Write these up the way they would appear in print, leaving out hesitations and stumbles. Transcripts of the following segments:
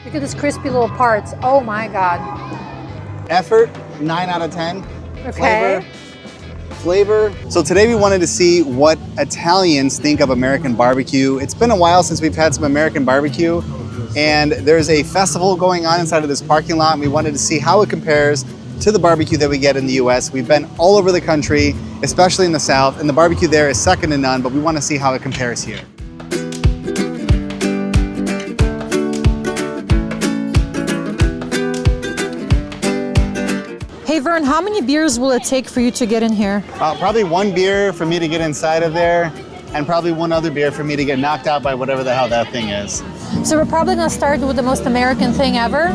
Look at these crispy little parts. Oh my God. Effort, 9 out of 10. Okay. Flavor. So today we wanted to see what Italians think of American barbecue. It's been a while since we've had some American barbecue, and there's a festival going on inside of this parking lot, and we wanted to see how it compares to the barbecue that we get in the US. We've been all over the country, especially in the South, and the barbecue there is second to none, but we want to see how it compares here. Hey Vern, how many beers will it take for you to get in here? Probably 1 beer for me to get inside of there, and probably 1 other beer for me to get knocked out by whatever the hell that thing is. So we're probably gonna start with the most American thing ever,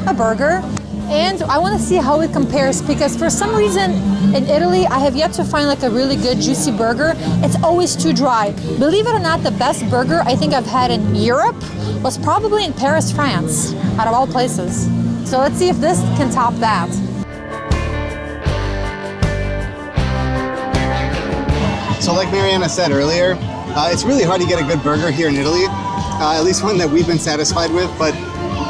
a burger. And I wanna see how it compares, because for some reason in Italy, I have yet to find like a really good juicy burger. It's always too dry. Believe it or not, the best burger I think I've had in Europe was probably in Paris, France, out of all places. So let's see if this can top that. So like Mariana said earlier, it's really hard to get a good burger here in Italy, at least one that we've been satisfied with, but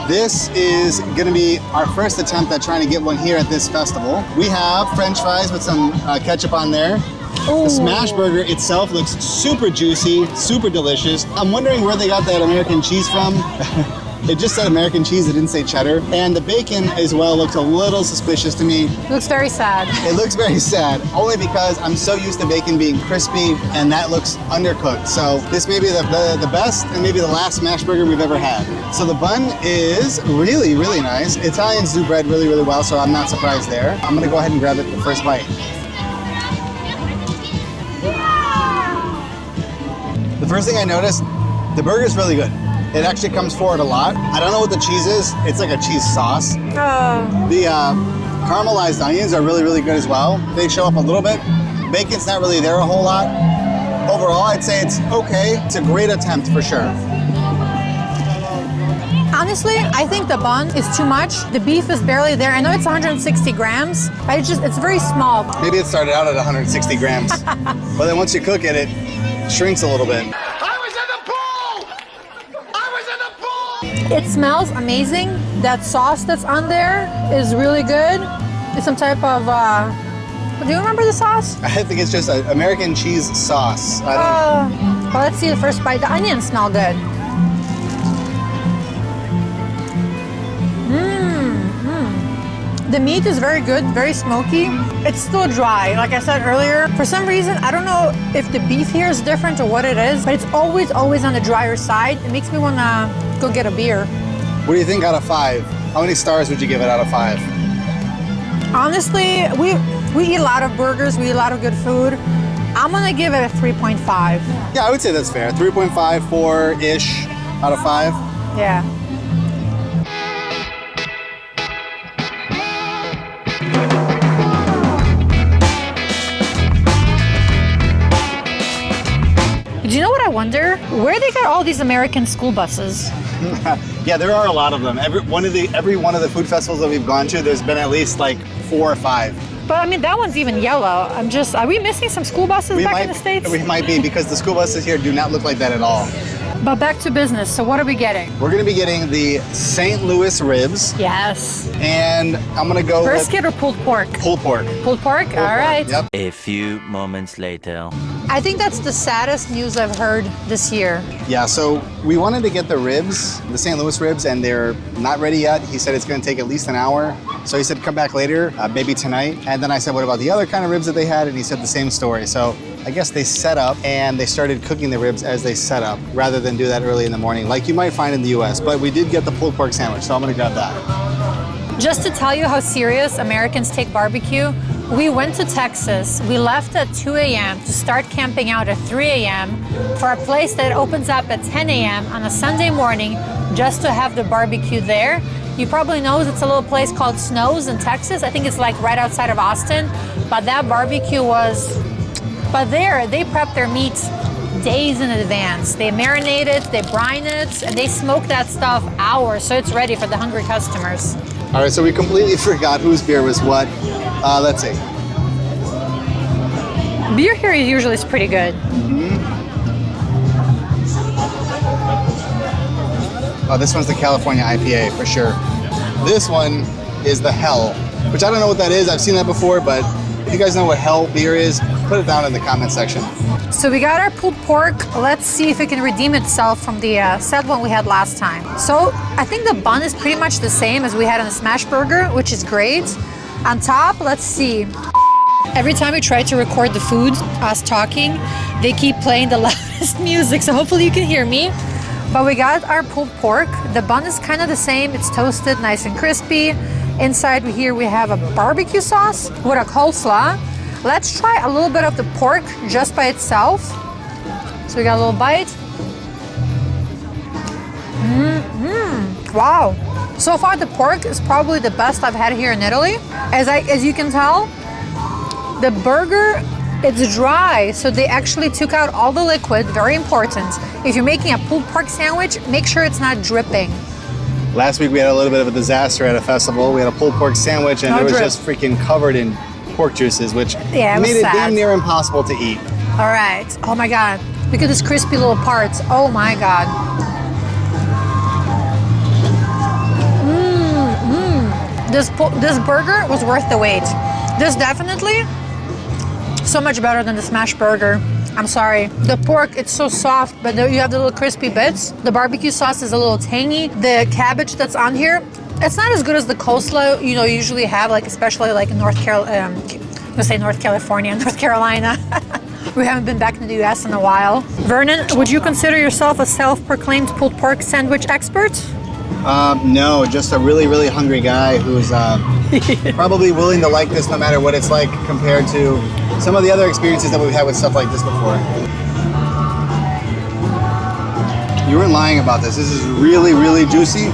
this is gonna be our first attempt at trying to get one here at this festival. We have French fries with some ketchup on there. Ooh. The smash burger itself looks super juicy, super delicious. I'm wondering where they got that American cheese from. It just said American cheese, it didn't say cheddar. And the bacon as well looks a little suspicious to me. Looks very sad. It looks very sad, only because I'm so used to bacon being crispy and that looks undercooked. So this may be the best and maybe the last smash burger we've ever had. So the bun is really, really nice. Italians do bread really, really well, so I'm not surprised there. I'm gonna go ahead and grab it the first bite. The first thing I noticed, the burger is really good. It actually comes forward a lot. I don't know what the cheese is. It's like a cheese sauce. The caramelized onions are really, really good as well. They show up a little bit. Bacon's not really there a whole lot. Overall, I'd say it's okay. It's a great attempt for sure. Honestly, I think the bun is too much. The beef is barely there. I know it's 160 grams, but it's very small. Maybe it started out at 160 grams. But then once you cook it, it shrinks a little bit. It smells amazing. That sauce that's on there is really good. It's some type of, do you remember the sauce? I think it's just an American cheese sauce. Well, let's see the first bite. The onions smell good. The meat is very good, very smoky. It's still dry, like I said earlier. For some reason, I don't know if the beef here is different or what it is, but it's always on the drier side. It makes me wanna go get a beer. What do you think out of 5? How many stars would you give it out of 5? Honestly, we eat a lot of burgers, we eat a lot of good food. I'm gonna give it a 3.5. Yeah, I would say that's fair. 3.5, 4-ish out of 5. Yeah. Do you know what I wonder? Where they got all these American school buses? Yeah, there are a lot of them. Every one of the food festivals that we've gone to, there's been at least like 4 or 5. But I mean, that one's even yellow. Are we missing some school buses back in the States? We might be, because the school buses here do not look like that at all. But back to business. So what are we getting? We're gonna be getting the St. Louis ribs. Yes. And I'm gonna go brisket or pulled pork? Pulled pork. Pulled pork? All right. Yep. A few moments later. I think that's the saddest news I've heard this year. Yeah, so we wanted to get the ribs, the St. Louis ribs, and they're not ready yet. He said it's gonna take at least an hour. So he said, come back later, maybe tonight. And then I said, what about the other kind of ribs that they had? And he said the same story. So I guess they set up and they started cooking the ribs as they set up, rather than do that early in the morning, like you might find in the US. But we did get the pulled pork sandwich, so I'm gonna grab that. Just to tell you how serious Americans take barbecue, we went to Texas. We left at 2 a.m. to start camping out at 3 a.m. for a place that opens up at 10 a.m. on a Sunday morning just to have the barbecue there. You probably know it's a little place called Snows in Texas. I think it's like right outside of Austin. But that barbecue was... But there, they prep their meat days in advance. They marinate it, they brine it, and they smoke that stuff hours, so it's ready for the hungry customers. All right, so we completely forgot whose beer was what. Let's see. Beer here usually is pretty good. Oh, this one's the California IPA for sure. This one is the Hell, which I don't know what that is. I've seen that before, but if you guys know what Hell beer is, put it down in the comment section. So we got our pulled pork. Let's see if it can redeem itself from the sad one we had last time. So I think the bun is pretty much the same as we had on the smash burger, which is great. On top, let's see. Every time we try to record the food, us talking, they keep playing the loudest music, so hopefully you can hear me. But we got our pulled pork. The bun is kind of the same. It's toasted, nice and crispy. Inside here we have a barbecue sauce with a coleslaw. Let's try a little bit of the pork just by itself. So we got a little bite. Wow. So far the pork is probably the best I've had here in Italy. As you can tell, the burger, it's dry, so they actually took out all the liquid, very important. If you're making a pulled pork sandwich, make sure it's not dripping. Last week we had a little bit of a disaster at a festival. We had a pulled pork sandwich and it was just freaking covered in pork juices, which made it damn near impossible to eat. All right. Oh my God. Look at this crispy little parts. Oh my God. This burger was worth the wait. This definitely so much better than the smash burger. I'm sorry. The pork, it's so soft, but you have the little crispy bits. The barbecue sauce is a little tangy. The cabbage that's on here, it's not as good as the coleslaw usually have, like especially like in North Carolina. We haven't been back in the US in a while. Vernon, would you consider yourself a self-proclaimed pulled pork sandwich expert? No, just a really, really hungry guy who's probably willing to like this no matter what it's like compared to some of the other experiences that we've had with stuff like this before. You weren't lying about this. This is really, really juicy,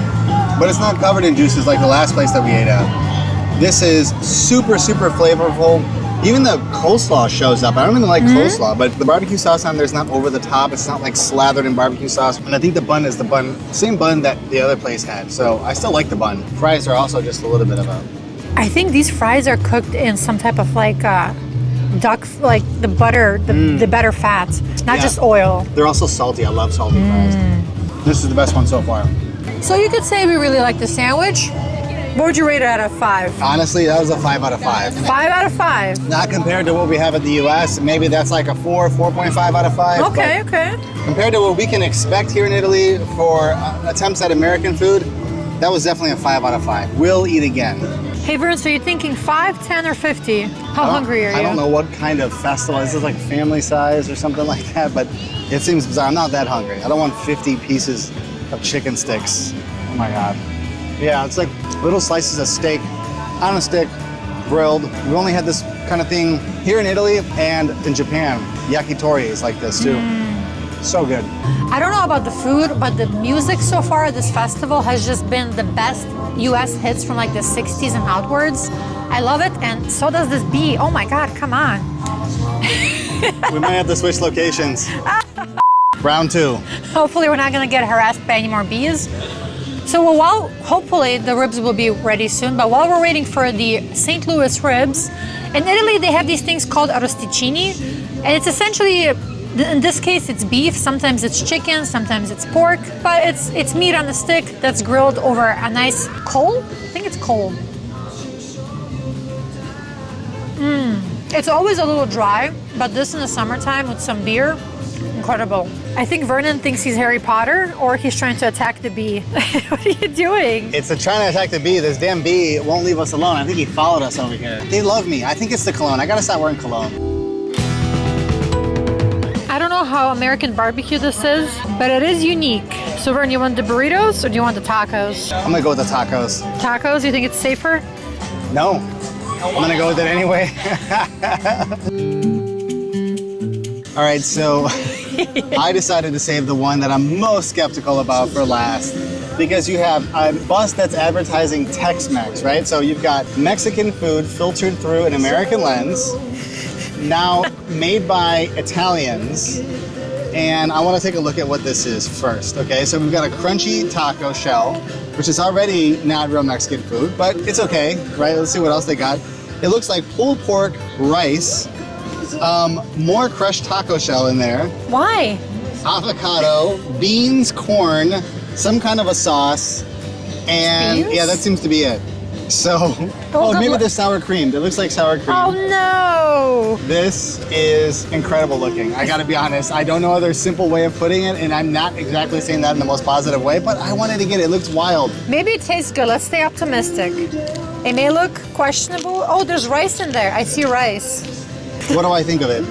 but it's not covered in juices like the last place that we ate at. This is super, super flavorful. Even the coleslaw shows up. I don't even like coleslaw, but the barbecue sauce on there is not over the top. It's not like slathered in barbecue sauce. And I think the bun is the same bun that the other place had. So I still like the bun. Fries are also just a little bit of a... I think these fries are cooked in some type of like duck, like the butter, the better fat, not just oil. They're also salty. I love salty fries. This is the best one so far. So you could say we really like the sandwich. What would you rate it out of 5? Honestly, that was a 5 out of 5. 5 out of 5? Not compared to what we have in the US. Maybe that's like a 4.5 out of 5. Okay, okay. Compared to what we can expect here in Italy for attempts at American food, that was definitely a 5 out of 5. We'll eat again. Hey, Vern, so you're thinking 5, 10, or 50? How hungry are you? I don't know what kind of festival. This is like family size or something like that, but it seems bizarre. I'm not that hungry. I don't want 50 pieces of chicken sticks. Oh my God. Yeah, it's like little slices of steak on a stick, grilled. We only had this kind of thing here in Italy and in Japan. Yakitori is like this too. So good. I don't know about the food, but the music so far at this festival has just been the best US hits from like the 60s and outwards. I love it, and so does this bee. Oh my God, come on. We might have to switch locations. Round 2. Hopefully we're not gonna get harassed by any more bees. So while hopefully the ribs will be ready soon, but while we're waiting for the St. Louis ribs, in Italy they have these things called arrosticini, and it's essentially, in this case it's beef, sometimes it's chicken, sometimes it's pork, but it's meat on a stick that's grilled over a nice coal. I think it's coal. It's always a little dry, but this in the summertime with some beer, incredible. I think Vernon thinks he's Harry Potter, or he's trying to attack the bee. What are you doing? It's trying to attack the bee. This damn bee won't leave us alone. I think he followed us over here. They love me. I think it's the cologne. I gotta stop wearing cologne. I don't know how American barbecue this is, but it is unique. So Vern, you want the burritos or do you want the tacos? I'm gonna go with the tacos. Tacos, you think it's safer? No, I'm gonna go with it anyway. All right, so I decided to save the one that I'm most skeptical about for last, because you have a bus that's advertising Tex-Mex, right? So you've got Mexican food filtered through an American lens, now made by Italians, and I want to take a look at what this is first, okay? So we've got a crunchy taco shell, which is already not real Mexican food, but it's okay, right? Let's see what else they got. It looks like pulled pork, rice, more crushed taco shell in there. Why? Avocado, beans, corn, some kind of a sauce, and Beans? yeah, that seems to be it. So, maybe the sour cream. It looks like sour cream. Oh no! This is incredible looking. I gotta be honest. I don't know other simple way of putting it, and I'm not exactly saying that in the most positive way, but I wanted to get it. It looks wild. Maybe it tastes good. Let's stay optimistic. It may look questionable. Oh, there's rice in there. I see rice. What do I think of it?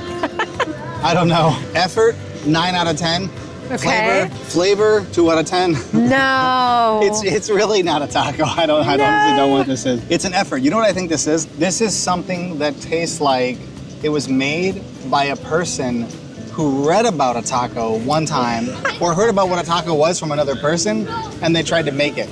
I don't know. Effort, 9 out of 10. Okay. Flavor, 2 out of 10. No. It's really not a taco. I honestly don't know what this is. It's an effort. You know what I think this is? This is something that tastes like it was made by a person who read about a taco one time or heard about what a taco was from another person, and they tried to make it.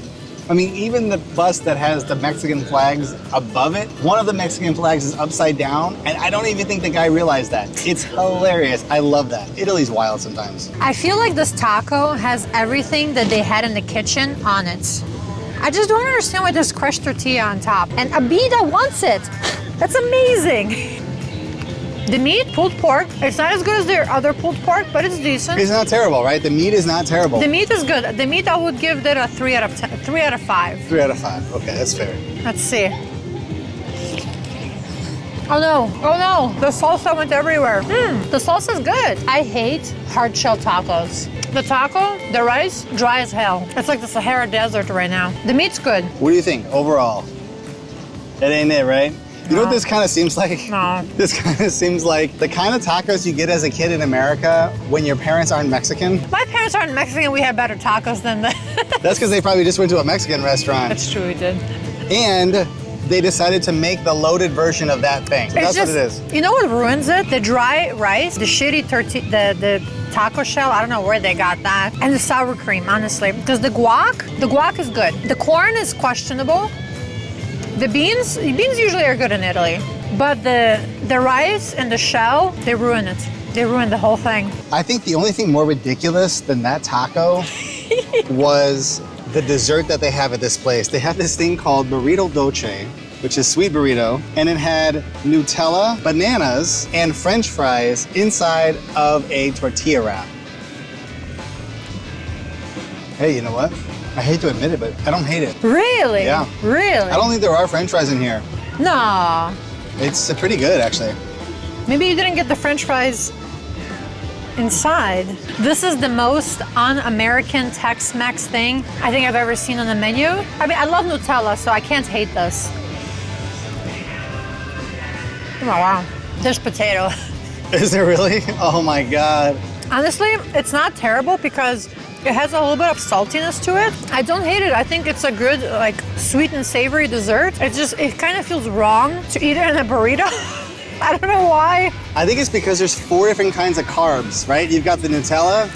I mean, even the bus that has the Mexican flags above it, one of the Mexican flags is upside down, and I don't even think the guy realized that. It's hilarious. I love that. Italy's wild sometimes. I feel like this taco has everything that they had in the kitchen on it. I just don't understand why there's crushed tortilla on top. And a bee that wants it. That's amazing. The meat, pulled pork, it's not as good as their other pulled pork, but it's decent. It's not terrible, right? The meat is not terrible. The meat is good. The meat, I would give it a 3 out of 10, 3 out of 5. 3 out of 5. Okay, that's fair. Let's see. Oh no, the salsa went everywhere. The salsa is good. I hate hard shell tacos. The taco, the rice, dry as hell. It's like the Sahara Desert right now. The meat's good. What do you think overall? That ain't it, right? You know what this kind of seems like? No. This kind of seems like the kind of tacos you get as a kid in America when your parents aren't Mexican. My parents aren't Mexican. We have better tacos than that. That's because they probably just went to a Mexican restaurant. That's true, we did. And they decided to make the loaded version of that thing. So that's what it is. You know what ruins it? The dry rice, the shitty tortilla, the taco shell. I don't know where they got that. And the sour cream, honestly. Because the guac is good. The corn is questionable. The beans usually are good in Italy, but the rice and the shell, they ruin it. They ruin the whole thing. I think the only thing more ridiculous than that taco was the dessert that they have at this place. They have this thing called burrito dolce, which is sweet burrito, and it had Nutella, bananas, and French fries inside of a tortilla wrap. Hey, you know what? I hate to admit it, but I don't hate it. Really? Yeah. Really? I don't think there are French fries in here. No. It's pretty good, actually. Maybe you didn't get the French fries inside. This is the most un-American Tex-Mex thing I think I've ever seen on the menu. I mean, I love Nutella, so I can't hate this. Oh, wow. There's potato. Is there really? Oh my God. Honestly, it's not terrible because it has a little bit of saltiness to it. I don't hate it. I think it's a good, like, sweet and savory dessert. It kind of feels wrong to eat it in a burrito. I don't know why. I think it's because there's 4 different kinds of carbs, right? You've got the Nutella,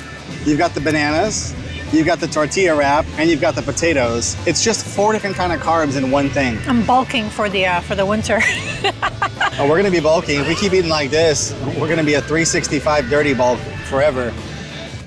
you've got the bananas, you've got the tortilla wrap, and you've got the potatoes. It's just 4 different kind of carbs in one thing. I'm bulking for the winter. Oh, we're gonna be bulking. If we keep eating like this, we're gonna be a 365 dirty bulk forever.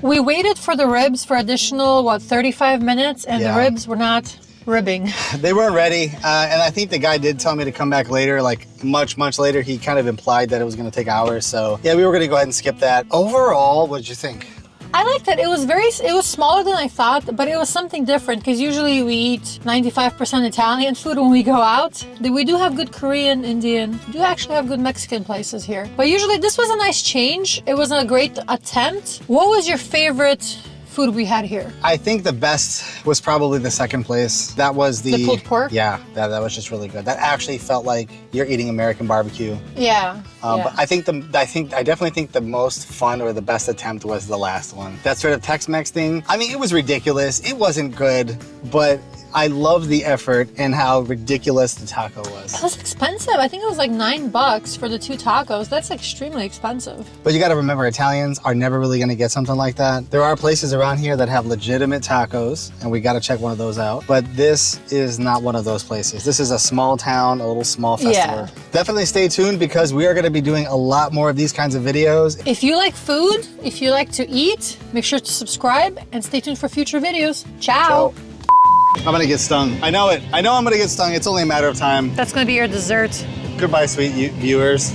We waited for the ribs for additional, 35 minutes, and Yeah. the ribs were not ribbing. They weren't ready, and I think the guy did tell me to come back later, like much later. He kind of implied that it was gonna take hours, so yeah, we were gonna go ahead and skip that. Overall, what did you think? I liked it. It was smaller than I thought, but it was something different because usually we eat 95% Italian food when we go out. We do have good Korean, Indian. We do actually have good Mexican places here. But usually this was a nice change. It was a great attempt. What was your favorite food we had here? I think the best was probably the second place. That was The pulled pork? Yeah, that was just really good. That actually felt like you're eating American barbecue. Yeah. But I definitely think the most fun or the best attempt was the last one. That sort of Tex-Mex thing. I mean, it was ridiculous. It wasn't good, but I love the effort and how ridiculous the taco was. It was expensive. I think it was like $9 for the 2 tacos. That's extremely expensive. But you gotta remember, Italians are never really gonna get something like that. There are places around here that have legitimate tacos, and we gotta check one of those out. But this is not one of those places. This is a small town, a little small festival. Yeah. Definitely stay tuned because we are gonna be doing a lot more of these kinds of videos. If you like food, if you like to eat, make sure to subscribe and stay tuned for future videos. Ciao. I'm gonna get stung. I know it. I know I'm gonna get stung. It's only a matter of time. That's gonna be your dessert. Goodbye, sweet viewers.